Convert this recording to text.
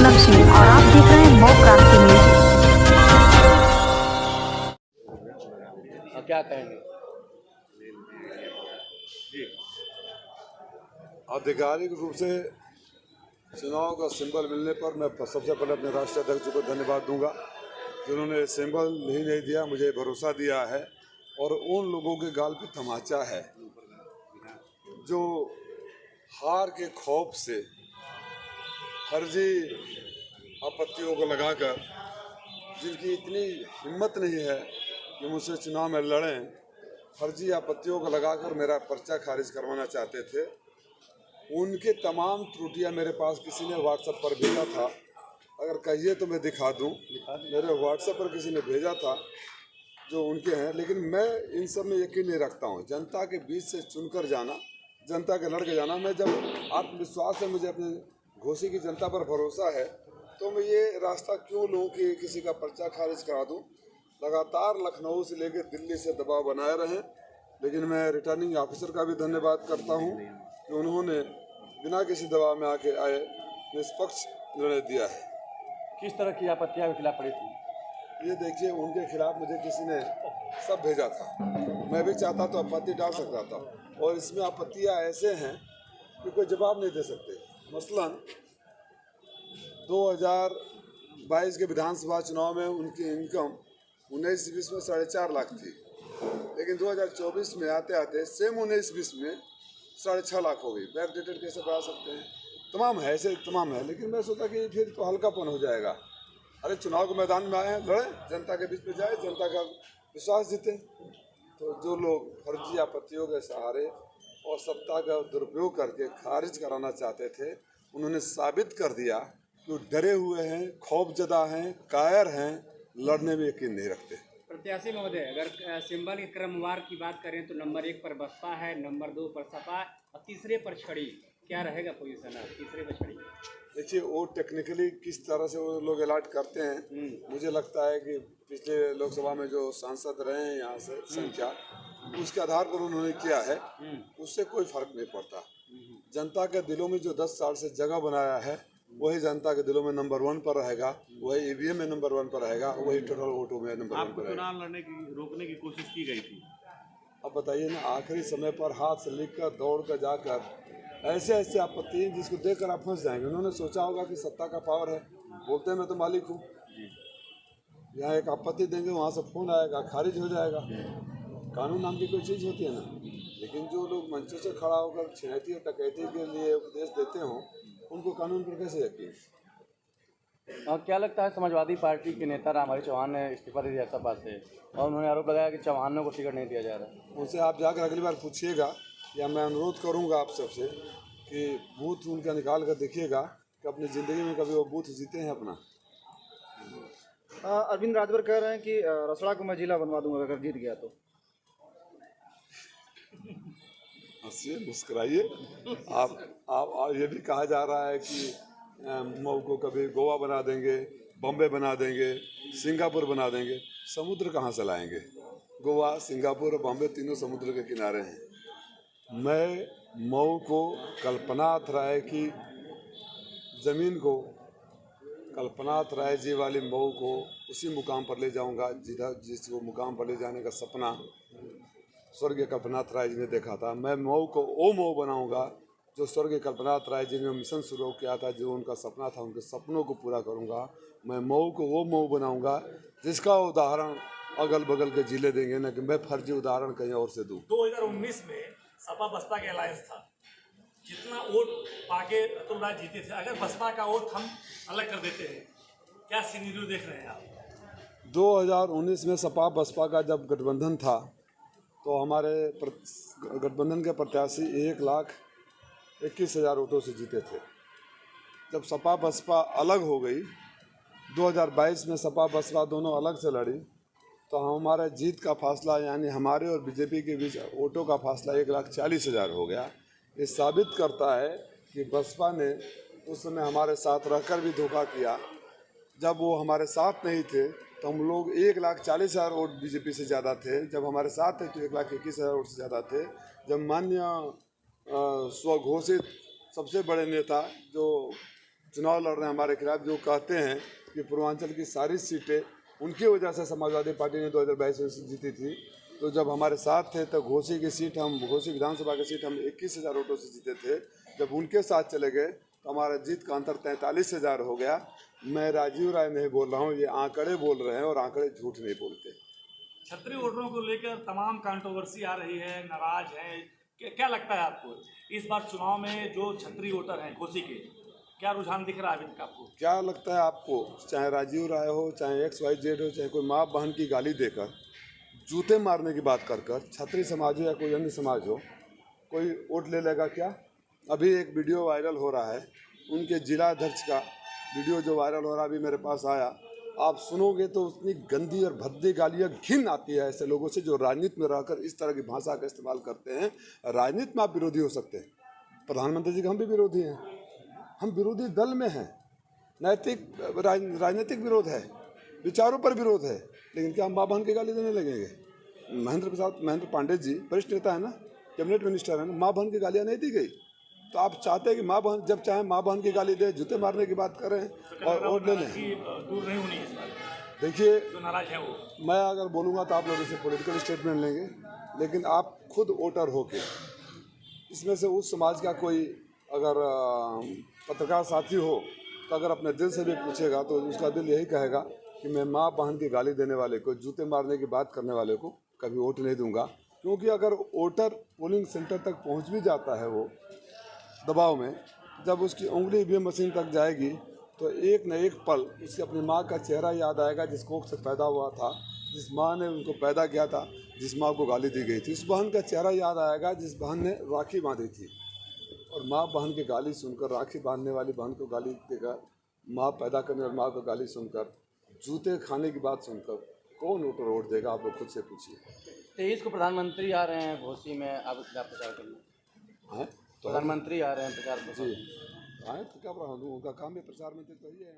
पूनम सिंह और आप देख रहे हैं मऊ क्रांति न्यूज। क्या कहेंगे? आधिकारिक रूप से चुनाव का सिंबल मिलने पर मैं सबसे पहले अपने राष्ट्रीय अध्यक्ष को धन्यवाद दूंगा जिन्होंने सिंबल ही नहीं दिया, मुझे भरोसा दिया है। और उन लोगों के गाल पे तमाचा है जो हार के खौफ से फर्जी आपत्तियों को लगाकर, जिनकी इतनी हिम्मत नहीं है कि मुझसे चुनाव में लड़ें, फर्जी आपत्तियों को लगाकर मेरा पर्चा खारिज करवाना चाहते थे। उनके तमाम त्रुटियां मेरे पास किसी ने व्हाट्सएप पर भेजा था, अगर कहिए तो मैं दिखा दूं। मेरे व्हाट्सएप पर किसी ने भेजा था जो उनके हैं, लेकिन मैं इन सब में यकीन नहीं रखता हूं। जनता के बीच से चुनकर जाना, जनता के लड़के जाना, मैं जब आत्मविश्वास है, मुझे अपने घोषी की जनता पर भरोसा है, तो मैं ये रास्ता क्यों लूँ कि किसी का पर्चा खारिज करा दूँ। लगातार लखनऊ से लेकर दिल्ली से दबाव बनाए रहे, लेकिन मैं रिटर्निंग ऑफिसर का भी धन्यवाद करता हूँ कि उन्होंने बिना किसी दबाव में आके आए निष्पक्ष निर्णय दिया है। किस तरह की आपत्तियां के खिलाफ पड़ी थी? ये देखिए, उनके खिलाफ मुझे किसी ने सब भेजा था, मैं भी चाहता तो आपत्ति डाल सकता था, और इसमें आपत्तियां ऐसे हैं कि कोई जवाब नहीं दे सकते। मसलन 2022 के विधानसभा चुनाव में उनकी इनकम 19-20 में 4.5 लाख थी, लेकिन 2024 में आते आते सेम 19-20 में 6.5 लाख हो गई। बैक डेटेड कैसे बढ़ा सकते हैं? तमाम है, ऐसे तमाम है। लेकिन मैं सोचा कि फिर तो हल्कापन हो जाएगा। अरे चुनाव के मैदान में आए हैं, लड़े, जनता के बीच में जाए, जनता का विश्वास जीते। तो जो लोग फर्जी आपत्तियों के सहारे और सत्ता का दुरुपयोग करके खारिज कराना चाहते थे, उन्होंने साबित कर दिया कि डरे हुए हैं, खौफजदा हैं, कायर हैं, लड़ने में यकीन नहीं रखते। प्रत्याशी महोदय, अगर सिंबल के क्रमवार की बात करें तो नंबर 1 पर बसपा है, नंबर 2 पर सपा और तीसरे पर छड़ी, क्या रहेगा पोजीशन है तीसरे पर छड़ी? देखिए, वो टेक्निकली किस तरह से वो लोग अलॉट करते हैं, मुझे लगता है कि पिछले लोकसभा में जो सांसद रहे हैं यहाँ से संख्या, उसके आधार पर उन्होंने किया है, उससे कोई फर्क नहीं पड़ता। जनता के दिलों में जो 10 साल से जगह बनाया है, वही जनता के दिलों में नंबर 1 पर रहेगा, वही ईवीएम में नंबर 1 पर रहेगा, वही टोटल वोटों में नंबर 1 पर रहेगा। चुनाव लड़ने की रोकने की कोशिश की गई थी, अब बताइए ना, आखिरी समय पर हाथ से लिख कर दौड़ कर जाकर ऐसे ऐसे आपत्ति जिसको देखकर आप फंस जाएंगे। उन्होंने सोचा होगा कि सत्ता का पावर है, बोलते हैं मैं तो मालिक हूँ, यहाँ एक आपत्ति देंगे, वहाँ से फोन आएगा, खारिज हो जाएगा। कानून नाम की कोई चीज़ होती है ना। लेकिन जो लोग मंचों से खड़ा होकर छिनैती और डकैती के लिए उपदेश देते हों, उनको कानून पर कैसे यकीन? क्या लगता है, समाजवादी पार्टी के नेता रामहरि चौहान ने इस्तीफा दे दिया सपा से और उन्होंने आरोप लगाया कि चौहानों को टिकट नहीं दिया जा रहा? उनसे आप जाकर अगली बार पूछिएगा, या मैं अनुरोध करूंगा आप सबसे कि बूथ उनका निकाल कर देखिएगा कि अपनी ज़िंदगी में कभी वो बूथ जीते हैं अपना। अरविंद राजभर कह रहे हैं कि रसड़ा को मैं जिला बनवा दूंगा अगर जीत गया तो। हंसिए, मुस्कुराइए। आप ये भी कहा जा रहा है कि मऊ को कभी गोवा बना देंगे, बॉम्बे बना देंगे, सिंगापुर बना देंगे। समुद्र कहाँ से लाएंगे? गोवा, सिंगापुर और बॉम्बे तीनों समुद्र के किनारे हैं। मैं मऊ को कल्पनाथ राय की ज़मीन को, कल्पनाथ राय जी वाली मऊ को उसी मुकाम पर ले जाऊंगा जिसको मुकाम पर ले जाने का सपना स्वर्गीय कल्पनाथ राय जी ने देखा था। मैं मऊ को वो मऊ बनाऊंगा जो स्वर्गीय कल्पनाथ राय जी ने मिशन शुरू किया था, जो उनका सपना था, उनके सपनों को पूरा करूंगा। मैं मऊ को वो मऊ बनाऊंगा जिसका उदाहरण अगल बगल के जिले देंगे, न कि मैं फर्जी उदाहरण कहीं और से दूँ। 2019 में सपा बसपा के अलायंस था, जितना वोट पाके अतुल राय जीते थे, अगर बसपा का वोट हम अलग कर देते हैं, क्या सिनेरियो देख रहे हैं आप? 2019 में सपा बसपा का जब गठबंधन था तो हमारे गठबंधन के प्रत्याशी 1,21,000 वोटों से जीते थे। जब सपा बसपा अलग हो गई, 2022 में सपा बसपा दोनों अलग से लड़ी, तो हमारे जीत का फासला, यानी हमारे और बीजेपी के बीच वोटों का फासला 1,40,000 हो गया। ये साबित करता है कि बसपा ने उस समय हमारे साथ रहकर भी धोखा किया। जब वो हमारे साथ नहीं थे तो हम लोग 1,40,000 वोट बीजेपी से ज़्यादा थे, जब हमारे साथ थे तो 1,21,000 वोट से ज़्यादा थे। जब माननीय स्वघोषित सबसे बड़े नेता जो चुनाव लड़ रहे हैं हमारे खिलाफ, जो कहते हैं कि पूर्वांचल की सारी सीटें उनकी वजह से समाजवादी पार्टी ने 2022 में जीती थी। तो जब हमारे साथ थे तो घोसी विधानसभा की सीट हम 21,000 वोटों से जीते थे। जब उनके साथ चले गए तो हमारा जीत का अंतर 43,000 हो गया। मैं राजीव राय नहीं बोल रहा हूँ, ये आंकड़े बोल रहे हैं और आंकड़े झूठ नहीं बोलते। छतरी वोटरों को लेकर तमाम कंट्रोवर्सी आ रही है, नाराज है, क्या लगता है आपको इस बार चुनाव में जो छतरी वोटर हैं घोसी के, क्या रुझान दिख रहा है अभी तक आपको? क्या लगता है आपको, चाहे राजीव राय हो, चाहे XYZ हो, चाहे कोई माँ बहन की गाली देकर, जूते मारने की बात कर छतरी समाज हो या कोई अन्य समाज हो, कोई वोट ले लेगा क्या? अभी एक वीडियो वायरल हो रहा है, उनके जिला अध्यक्ष का वीडियो जो वायरल हो रहा है अभी मेरे पास आया, आप सुनोगे तो उतनी गंदी और भद्दी गालियाँ, घिन आती है ऐसे लोगों से जो राजनीति में रहकर इस तरह की भाषा का इस्तेमाल करते हैं। राजनीति में आप विरोधी हो सकते हैं, प्रधानमंत्री जी का हम भी विरोधी हैं, हम विरोधी दल में हैं, राजनीतिक विरोध है, विचारों पर विरोध है, लेकिन क्या हम माँ बहन की गाली देने लगेंगे? महेंद्र पांडे जी वरिष्ठ नेता है ना, कैबिनेट मिनिस्टर है ना, माँ बहन की गालियाँ नहीं दी गई। तो आप चाहते हैं कि माँ बहन जब चाहे माँ बहन की गाली दे, जूते मारने की बात करें और वोट ले लें? दूर नहीं होनी है। देखिए, जो नाराज है वो, मैं अगर बोलूँगा तो आप लोगों से पॉलिटिकल स्टेटमेंट लेंगे, लेकिन आप खुद वोटर होके इसमें से उस समाज का कोई अगर पत्रकार साथी हो तो अगर अपने दिल से भी पूछेगा तो उसका दिल यही कहेगा कि मैं माँ बहन की गाली देने वाले को, जूते मारने की बात करने वाले को कभी वोट नहीं दूंगा। क्योंकि अगर वोटर पोलिंग सेंटर तक पहुंच भी जाता है वो दबाव में, जब उसकी उंगली ईवीएम मशीन तक जाएगी तो एक न एक पल उसकी अपनी माँ का चेहरा याद आएगा, जिस कोख से पैदा हुआ था, जिस माँ ने उनको पैदा किया था, जिस माँ को गाली दी गई थी, उस बहन का चेहरा याद आएगा जिस बहन ने राखी बांधी थी। और माँ बहन की गाली सुनकर, राखी बांधने वाली बहन को गाली देकर, माँ पैदा करने वाली माँ को गाली सुनकर, जूते खाने की बात सुनकर कौन वोटर वोट देगा? आप लोग खुद से पूछिए। 23 को प्रधानमंत्री आ रहे हैं घोसी में, आप खिलाफ प्रचार करने? हैं? प्रधानमंत्री आ रहे हैं प्रचार जी आए तो क्या प्रधान, उनका काम है प्रचार मंत्री तो ही है।